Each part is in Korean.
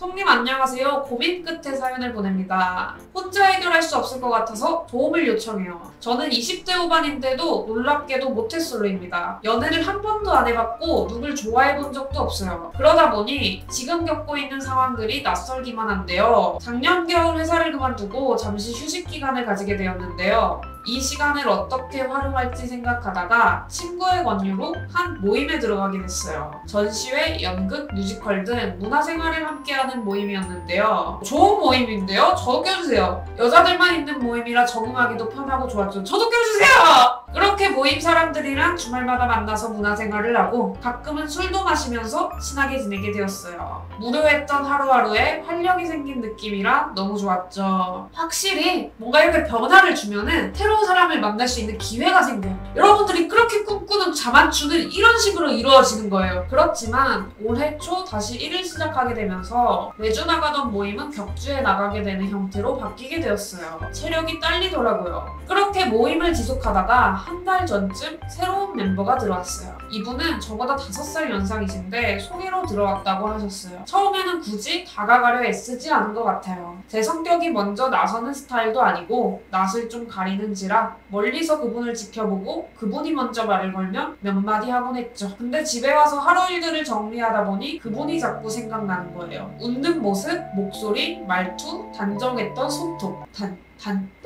손님 안녕하세요. 고민 끝에 사연을 보냅니다. 혼자 해결할 수 없을 것 같아서 도움을 요청해요. 저는 20대 후반인데도 놀랍게도 모태솔로입니다. 연애를 한 번도 안 해봤고 누굴 좋아해본 적도 없어요. 그러다 보니 지금 겪고 있는 상황들이 낯설기만 한데요. 작년 겨울 회사를 그만두고 잠시 휴식 기간을 가지게 되었는데요. 이 시간을 어떻게 활용할지 생각하다가 친구의 권유로 한 모임에 들어가게 됐어요. 전시회, 연극, 뮤지컬 등 문화생활을 함께하는 모임이었는데요. 좋은 모임인데요? 저도 껴주세요. 여자들만 있는 모임이라 적응하기도 편하고 좋았죠. 저도 껴주세요! 그렇게 모임 사람들이랑 주말마다 만나서 문화생활을 하고 가끔은 술도 마시면서 친하게 지내게 되었어요. 무료했던 하루하루에 활력이 생긴 느낌이라 너무 좋았죠. 확실히 뭔가 이렇게 변화를 주면은 새로운 사람을 만날 수 있는 기회가 생겨요. 여러분들이 그렇게 꿈꾸는 자만추는 이런 식으로 이루어지는 거예요. 그렇지만 올해 초 다시 일을 시작하게 되면서 매주 나가던 모임은 격주에 나가게 되는 형태로 바뀌게 되었어요. 체력이 딸리더라고요. 그렇게 모임을 지속하다가 한 달 전쯤 새로운 멤버가 들어왔어요. 이분은 저보다 5살 연상이신데 소개로 들어왔다고 하셨어요. 처음에는 굳이 다가가려 애쓰지 않은 것 같아요. 제 성격이 먼저 나서는 스타일도 아니고 낯을 좀 가리는지라 멀리서 그분을 지켜보고 그분이 먼저 말을 걸면 몇 마디 하곤 했죠. 근데 집에 와서 하루 일들을 정리하다 보니 그분이 자꾸 생각나는 거예요. 웃는 모습, 목소리, 말투, 단정했던 손톱.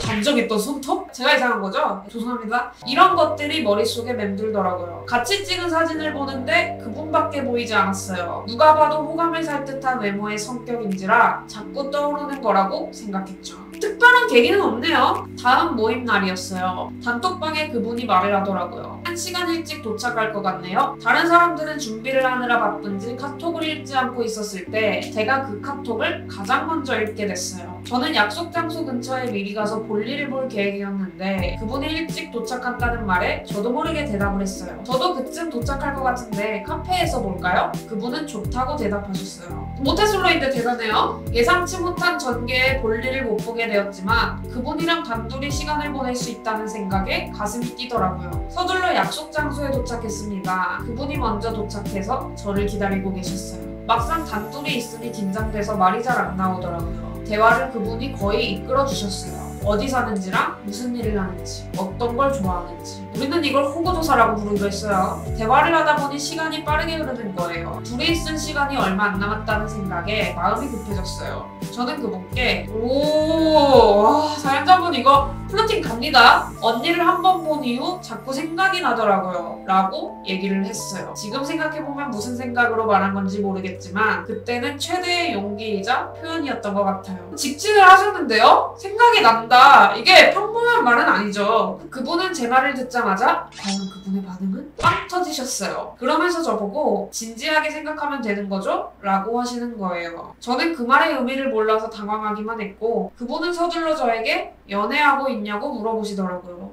단정했던 손톱? 제가 이상한 거죠? 죄송합니다. 이런 것들이 머릿속에 맴돌더라고요. 같이 찍은 사진을 보는데 그분밖에 보이지 않았어요. 누가 봐도 호감을 살 듯한 외모의 성격인지라 자꾸 떠오르는 거라고 생각했죠. 특별한 계기는 없네요. 다음 모임 날이었어요. 단톡방에 그분이 말을 하더라고요. 1시간 일찍 도착할 것 같네요. 다른 사람들은 준비를 하느라 바쁜지 카톡을 읽지 않고 있었을 때 제가 그 카톡을 가장 먼저 읽게 됐어요. 저는 약속 장소 근처에 미리 가서 볼일을 볼 계획이었는데 그분이 일찍 도착한다는 말에 저도 모르게 대답을 했어요. 저도 그쯤 도착할 것 같은데 카페에서 볼까요? 그분은 좋다고 대답하셨어요. 모태솔로인데 대단해요. 예상치 못한 전개에 볼일을 못 보게 되었지만 그분이랑 단둘이 시간을 보낼 수 있다는 생각에 가슴이 뛰더라고요. 서둘러 약속 장소에 도착했습니다. 그분이 먼저 도착해서 저를 기다리고 계셨어요. 막상 단둘이 있으니 긴장돼서 말이 잘 안 나오더라고요. 대화를 그분이 거의 이끌어 주셨어요. 어디 사는지랑 무슨 일을 하는지, 어떤 걸 좋아하는지. 우리는 이걸 호구조사라고 부르기로 했어요. 대화를 하다 보니 시간이 빠르게 흐르는 거예요. 둘이 있을 시간이 얼마 안 남았다는 생각에 마음이 급해졌어요. 저는 그분께 사연자분 이거 플러팅 갑니다. 언니를 한 번 본 이후 자꾸 생각이 나더라고요. 라고 얘기를 했어요. 지금 생각해보면 무슨 생각으로 말한 건지 모르겠지만 그때는 최대의 용기이자 표현이었던 것 같아요. 직진을 하셨는데요? 생각이 난다. 이게 평범한 말은 아니죠. 그분은 제 말을 듣자마자 과연 그분의 반응은? 빵 터지셨어요. 그러면서 저보고 진지하게 생각하면 되는 거죠? 라고 하시는 거예요. 저는 그 말의 의미를 몰라서 당황하기만 했고 그분은 서둘러 저에게 연애하고 있냐고 물어보시더라고요.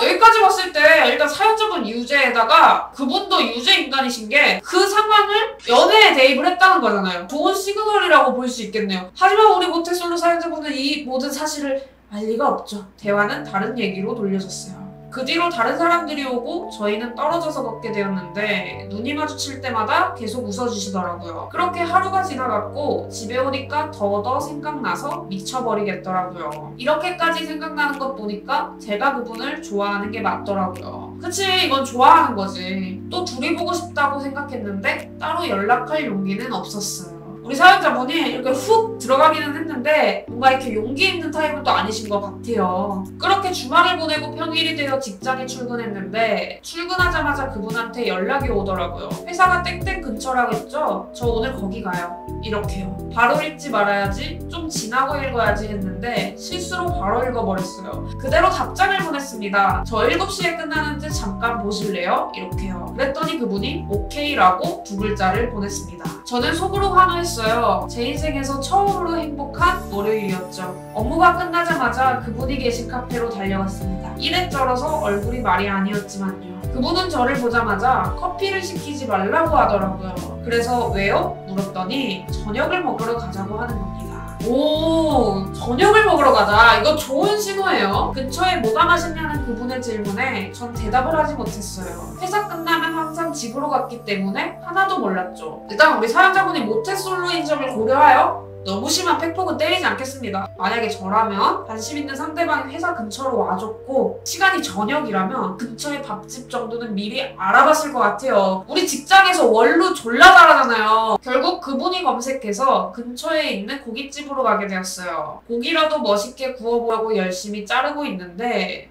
여기까지 봤을 때 일단 사연자분 유죄에다가 그분도 유죄 인간이신 게 그 상황을 연애에 대입을 했다는 거잖아요. 좋은 시그널이라고 볼 수 있겠네요. 하지만 우리 모태솔로 사연자분은 이 모든 사실을 알 리가 없죠. 대화는 다른 얘기로 돌려졌어요. 그 뒤로 다른 사람들이 오고 저희는 떨어져서 걷게 되었는데 눈이 마주칠 때마다 계속 웃어주시더라고요. 그렇게 하루가 지나갔고 집에 오니까 더더 생각나서 미쳐버리겠더라고요. 이렇게까지 생각나는 것 보니까 제가 그분을 좋아하는 게 맞더라고요. 그치, 이건 좋아하는 거지. 또 둘이 보고 싶다고 생각했는데 따로 연락할 용기는 없었어요. 우리 사연자분이 이렇게 훅 들어가기는 했는데 뭔가 이렇게 용기 있는 타입은 또 아니신 것 같아요. 그렇게 주말을 보내고 평일이 되어 직장에 출근했는데 출근하자마자 그분한테 연락이 오더라고요. 회사가 땡땡 근처라고 했죠? 저 오늘 거기 가요. 이렇게요. 바로 읽지 말아야지, 좀 지나고 읽어야지 했는데 실수로 바로 읽어버렸어요. 그대로 답장을 보냈습니다. 저 7시에 끝나는데 잠깐 보실래요? 이렇게요. 그랬더니 그분이 오케이라고 2글자를 보냈습니다. 저는 속으로 환호했어요. 제 인생에서 처음으로 행복한 월요일이었죠. 업무가 끝나자마자 그분이 계신 카페로 달려갔습니다. 이래 쩔어서 얼굴이 말이 아니었지만요. 그분은 저를 보자마자 커피를 시키지 말라고 하더라고요. 그래서 왜요? 물었더니 저녁을 먹으러 가자고 하는 겁니다. 오, 저녁을 먹으러 가자. 이거 좋은 신호예요. 근처에 뭐가 맛있냐는 그분의 질문에 전 대답을 하지 못했어요. 회사 끝나면 항상 집으로 갔기 때문에 하나도 몰랐죠. 일단 우리 사연자분이 모태솔로인 점을 고려하여 너무 심한 팩폭은 때리지 않겠습니다. 만약에 저라면 관심 있는 상대방이 회사 근처로 와줬고 시간이 저녁이라면 근처에 밥집 정도는 미리 알아봤을 것 같아요. 우리 직장에서 원루 졸라 잘하잖아요. 결국 그분이 검색해서 근처에 있는 고깃집으로 가게 되었어요. 고기라도 멋있게 구워보려고 열심히 자르고 있는데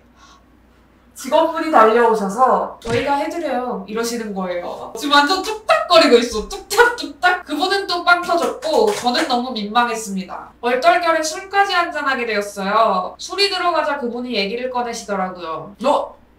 직원분이 달려오셔서 저희가 해드려요 이러시는 거예요. 지금 완전 뚝딱거리고 있어. 뚝딱뚝딱. 그분은 또 빵 터졌고 저는 너무 민망했습니다. 얼떨결에 술까지 한잔하게 되었어요. 술이 들어가자 그분이 얘기를 꺼내시더라고요.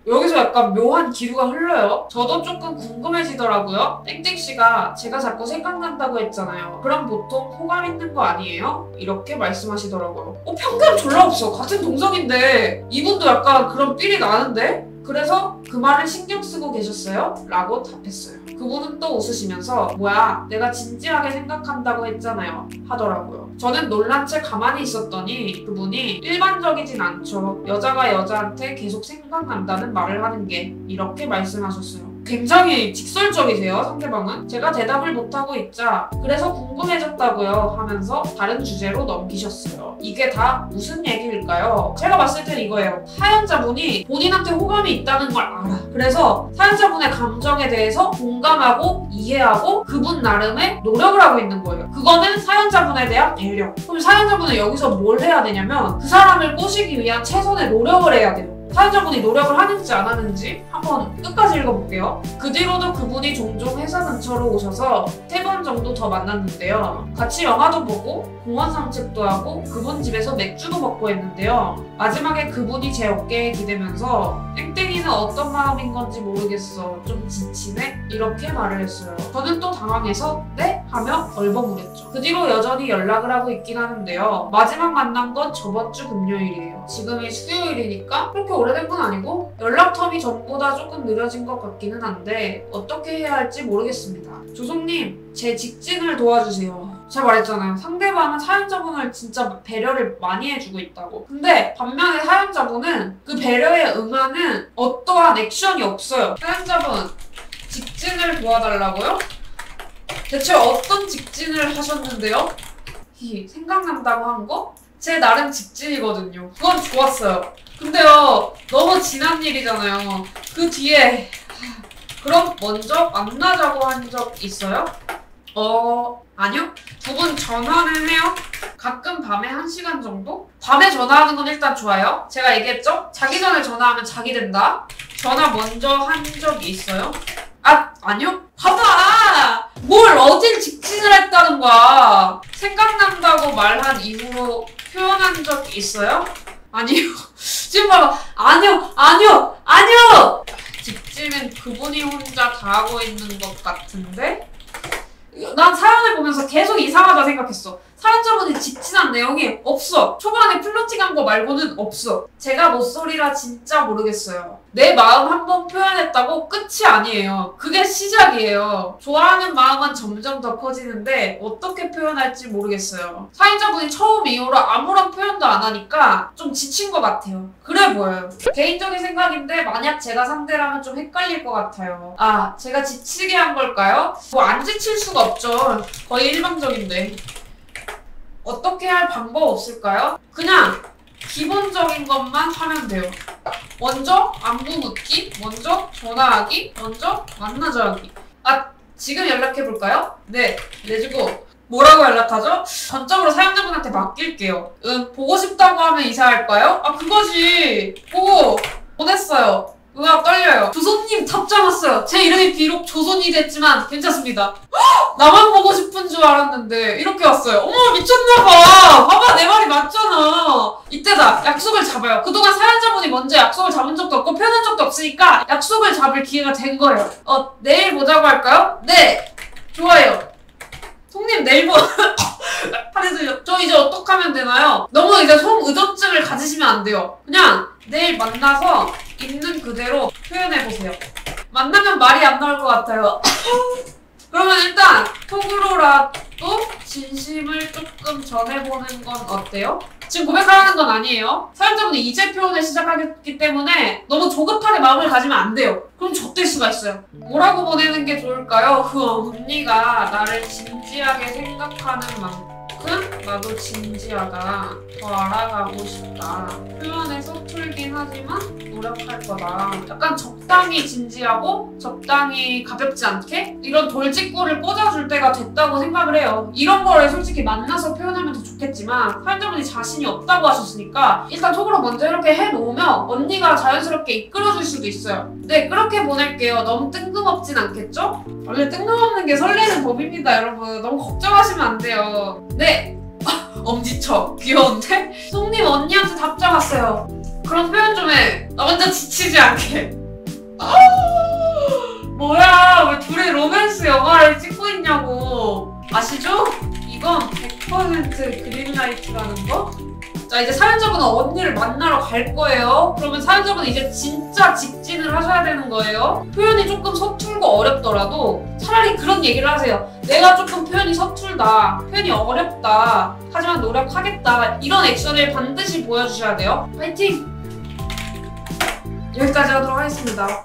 여기서 약간 묘한 기류가 흘러요. 저도 조금 궁금해지더라고요. 땡땡씨가 제가 자꾸 생각난다고 했잖아요. 그럼 보통 호감 있는 거 아니에요? 이렇게 말씀하시더라고요. 평감 졸라 없어. 같은 동성인데 이분도 약간 그런 삘이 나는데? 그래서 그 말을 신경 쓰고 계셨어요? 라고 답했어요. 그분은 또 웃으시면서 뭐야 내가 진지하게 생각한다고 했잖아요 하더라고요. 저는 놀란 채 가만히 있었더니 그분이 일반적이진 않죠. 여자가 여자한테 계속 생각난다는 말을 하는 게 이렇게 말씀하셨어요. 굉장히 직설적이세요 상대방은. 제가 대답을 못하고 있자 그래서 궁금해졌다고요 하면서 다른 주제로 넘기셨어요. 이게 다 무슨 얘기일까요? 제가 봤을 땐 이거예요. 사연자분이 본인한테 호감이 있다는 걸 알아. 그래서 사연자분의 감정에 대해서 공감하고 이해하고 그분 나름의 노력을 하고 있는 거예요. 그거는 사연자분에 대한 배려. 그럼 사연자분은 여기서 뭘 해야 되냐면 그 사람을 꼬시기 위한 최선의 노력을 해야 돼요. 사연자분이 노력을 하는지 안 하는지 한번 끝까지 읽어볼게요. 그 뒤로도 그분이 종종 회사 근처로 오셔서 3번 정도 더 만났는데요. 같이 영화도 보고 공원 산책도 하고 그분 집에서 맥주도 먹고 했는데요. 마지막에 그분이 제 어깨에 기대면서 땡땡이는 어떤 마음인 건지 모르겠어. 좀 지치네? 이렇게 말을 했어요. 저는 또 당황해서 네? 하며 얼버무렸죠. 그 뒤로 여전히 연락을 하고 있긴 하는데요. 마지막 만난 건 저번 주 금요일이에요. 지금이 수요일이니까 그렇게 오래된 건 아니고 연락 텀이 전보다 조금 느려진 것 같기는 한데 어떻게 해야 할지 모르겠습니다. 조송님, 제 직진을 도와주세요. 제가 말했잖아요. 상대방은 사연자분을 진짜 배려를 많이 해주고 있다고. 근데 반면에 사연자분은 그 배려에 응하는 어떠한 액션이 없어요. 사연자분, 직진을 도와달라고요? 대체 어떤 직진을 하셨는데요? 생각난다고 한 거? 제 나름 직진이거든요. 그건 좋았어요. 근데요, 너무 지난 일이잖아요. 그 뒤에 그럼 먼저 만나자고 한 적 있어요? 아니요. 두 분 전화는 해요? 가끔 밤에 1시간 정도? 밤에 전화하는 건 일단 좋아요. 제가 얘기했죠? 자기 전에 전화하면 자기 된다. 전화 먼저 한 적이 있어요? 아니요? 봐봐! 뭘 어딜 직진을 했다는 거야. 생각난다고 말한 이후로 표현한 적 있어요? 아니요. 지금 봐봐. 아니요! 직진은 그분이 혼자 다 하고 있는 것 같은데? 난 사연을 보면서 계속 이상하다 생각했어. 사연자분이 직진한 내용이 없어. 초반에 플러팅한 거 말고는 없어. 제가 못소리라 진짜 모르겠어요. 내 마음 한번 표현했다고 끝이 아니에요. 그게 시작이에요. 좋아하는 마음은 점점 더 커지는데 어떻게 표현할지 모르겠어요. 사연자분이 처음 이후로 아무런 표현도 안 하니까 좀 지친 것 같아요. 그래 보여요. 개인적인 생각인데 만약 제가 상대라면 좀 헷갈릴 것 같아요. 제가 지치게 한 걸까요? 뭐 안 지칠 수가 없죠. 거의 일방적인데. 어떻게 할 방법 없을까요? 그냥 기본적인 것만 하면 돼요. 먼저 안부 묻기, 먼저 전화하기, 먼저 만나자 하기. 지금 연락해볼까요? 네, 내주고 뭐라고 연락하죠? 전적으로 사용자분한테 맡길게요. 보고 싶다고 하면 이사할까요? 그거지. 보고 보냈어요. 떨려요. 조선님 탑장 왔어요. 제 이름이 비록 조선이 됐지만 괜찮습니다. 나만 보고 싶은 줄 알았는데 이렇게 왔어요. 어머 미쳤나봐. 봐봐 내 말이 맞잖아. 이때다. 약속을 잡아요. 그동안 사연자분이 먼저 약속을 잡은 적도 없고 표현한 적도 없으니까 약속을 잡을 기회가 된 거예요. 내일 보자고 할까요? 네. 좋아요. 송님 내일 저 이제 어떻게 하면 되나요? 너무 이제 송의존증을 가지시면 안 돼요. 그냥 내일 만나서 있는 그대로 표현해보세요. 만나면 말이 안 나올 것 같아요. 그러면 일단 톡으로라도 진심을 조금 전해보는 건 어때요? 지금 고백하라는 건 아니에요. 사연자분이 이제 표현을 시작하기 때문에 너무 조급하게 마음을 가지면 안 돼요. 그럼 좆될 수가 있어요. 뭐라고 보내는 게 좋을까요? 언니가 나를 진지하게 생각하는 만큼 나도 진지하다. 더 알아가고 싶다. 표현에 서툴긴 하지만 노력할 거다. 약간 적당히 진지하고 적당히 가볍지 않게 이런 돌직구를 꽂아줄 때가 됐다고 생각을 해요. 이런 거를 솔직히 만나서 표현하면 더 좋겠지만 사연자분이 자신이 없다고 하셨으니까 일단 톡으로 먼저 이렇게 해놓으면 언니가 자연스럽게 이끌어줄 수도 있어요. 네, 그렇게 보낼게요. 너무 뜬금없진 않겠죠? 원래 뜬금없는 게 설레는 법입니다, 여러분. 너무 걱정하시면 안 돼요. 네! 엄지척. 귀여운데? 송님 언니한테 답장 왔어요. 그런 표현 좀 해. 나 혼자 지치지 않게. 뭐야, 왜 둘이 로맨스 영화를 찍고 있냐고. 아시죠? 이건 100% 그린라이트라는 거? 자, 이제 사연자분은 언니를 만나러 갈 거예요. 그러면 사연자분은 이제 진짜 직진을 하셔야 되는 거예요. 표현이 조금 서툴고 어렵더라도 차라리 그런 얘기를 하세요. 내가 조금 표현이 서툴다, 표현이 어렵다, 하지만 노력하겠다. 이런 액션을 반드시 보여주셔야 돼요. 파이팅! 여기까지 하도록 하겠습니다.